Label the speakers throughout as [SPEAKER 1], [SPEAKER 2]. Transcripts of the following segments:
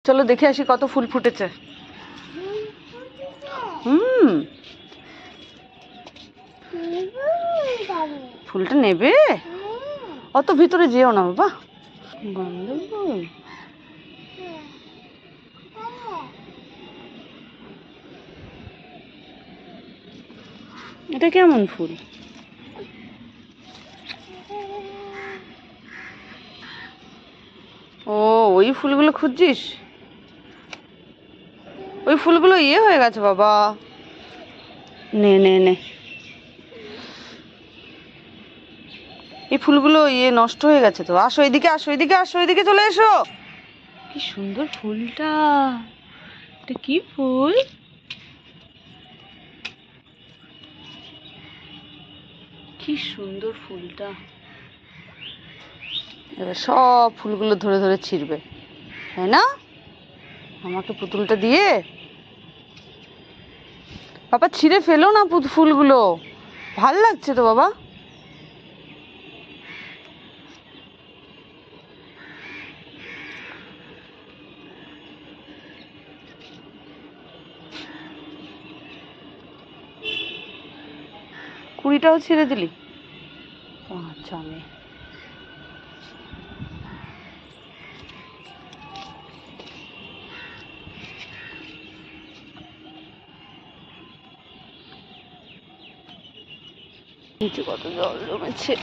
[SPEAKER 1] চলো দেখে আসি কত ফুল ফুটেছে। ফুলটা নেবে? অত ভিতরে যেও না বাবা। গন্ধ ফুল? এটা কেমন ফুল? ও, ওই ফুলগুলো খুঁজছিস? ওই ফুলগুলো ইয়ে হয়ে গেছে বাবা। নে নে নে, এই ফুলগুলো ইয়ে নষ্ট হয়ে গেছে তো। আসো এদিকে, আসো এদিকে, আসো এদিকে, চলে এসো। কি সুন্দর ফুলটা। এটা কি ফুল? কি সুন্দর ফুলটা। এবার সব ফুলগুলো ধরে ধরে ছিঁড়বে, তাই না? আমাকে পুতুলটা দিয়ে। বাবা ছিঁড়ে ফেলো না ফুলগুলো, ভাল লাগছে তো বাবা। কুড়িটাও ছিঁড়ে দিলি? আচ্ছা, আমি নিচে কত জল জমেছে।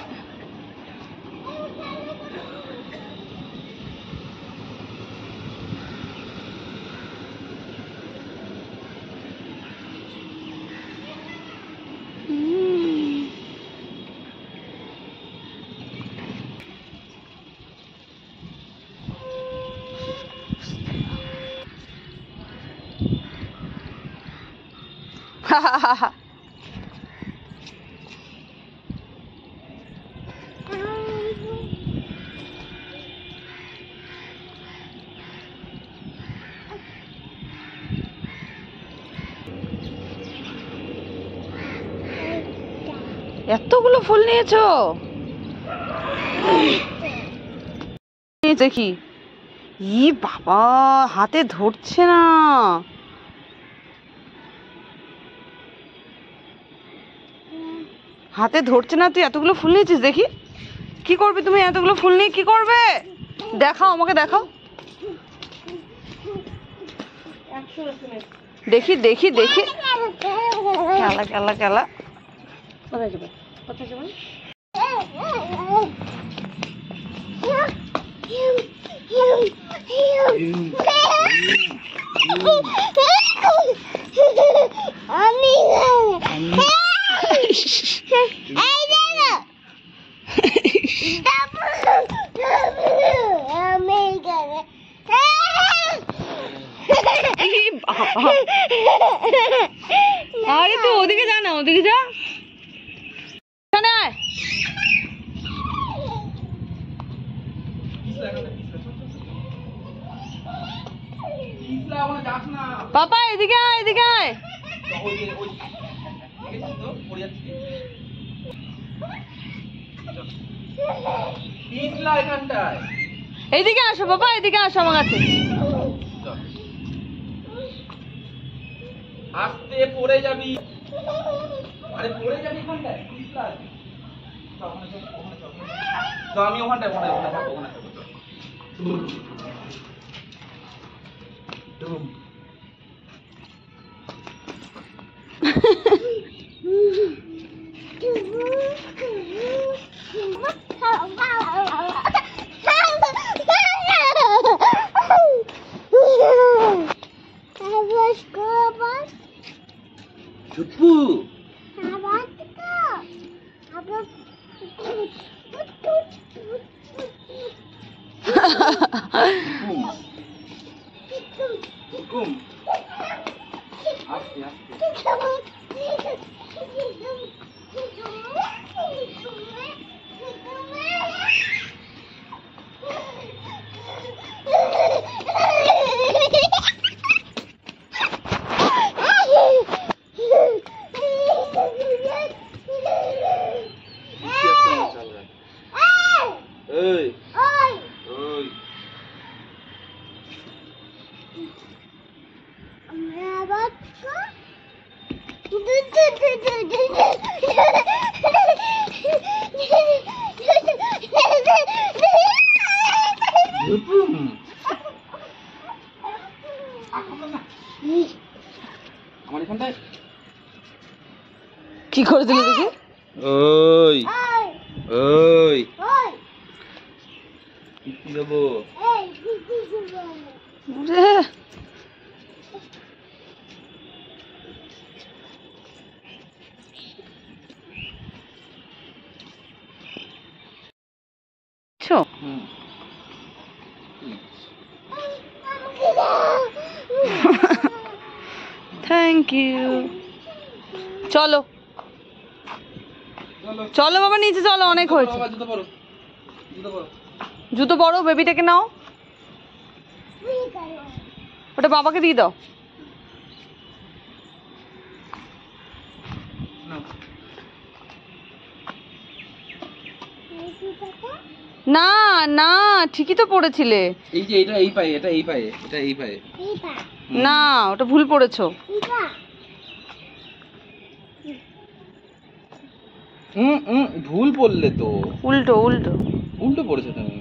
[SPEAKER 1] এতগুলো ফুল নিয়েছো? দেখি। ই বাবা, হাতে ধরছে না। হাতে ধরছে না। তুই এতগুলো ফুল নিয়েছিস, দেখি কি করবে তুমি এতগুলো ফুল নিয়ে? কি করবে দেখাও, আমাকে দেখাও। দেখি দেখি দেখি। খেলা খেলা খেলা। কোথায় যাবে? কোথায় যাবে? আরে তুই ওদিকে যা না, ওদিকে যা। পাপা এদিকে আয়, এদিকে আয়। এইদিকে আসো বাবা, এদিকে আসো আমার কাছে।
[SPEAKER 2] আস্তে পড়ে যাবি। আরে পড়ে যাবি কোনটায়? আমি ওখানটায় থাকবো। চুপু আস্তে আমার এখানটায়
[SPEAKER 1] কি করে দিলি দেখি?
[SPEAKER 2] ওই ওই কি দেবো?
[SPEAKER 1] ওরে, ছো,
[SPEAKER 2] হুম
[SPEAKER 1] থ্যাংক ইউ। চলো
[SPEAKER 2] চলো
[SPEAKER 1] চলো বাবা, নিচে চলো, অনেক হয়েছে।
[SPEAKER 2] বাবা, জুতো পরো, জুতো পরো।
[SPEAKER 1] জুতো পরো, বেবিটাকে নাও, ওটা বাবাকে দিয়ে দাও।
[SPEAKER 2] নাও।
[SPEAKER 1] না না, ঠিকই তো পড়েছিলে।
[SPEAKER 2] এই যে এটা এই পায়ে, এটা এই পায়ে, এটা এই পায়ে।
[SPEAKER 1] না, ওটা ভুল পড়েছো।
[SPEAKER 2] ভুল পড়লে তো।
[SPEAKER 1] উল্টো উল্টো।
[SPEAKER 2] উল্টো পড়েছো তুমি।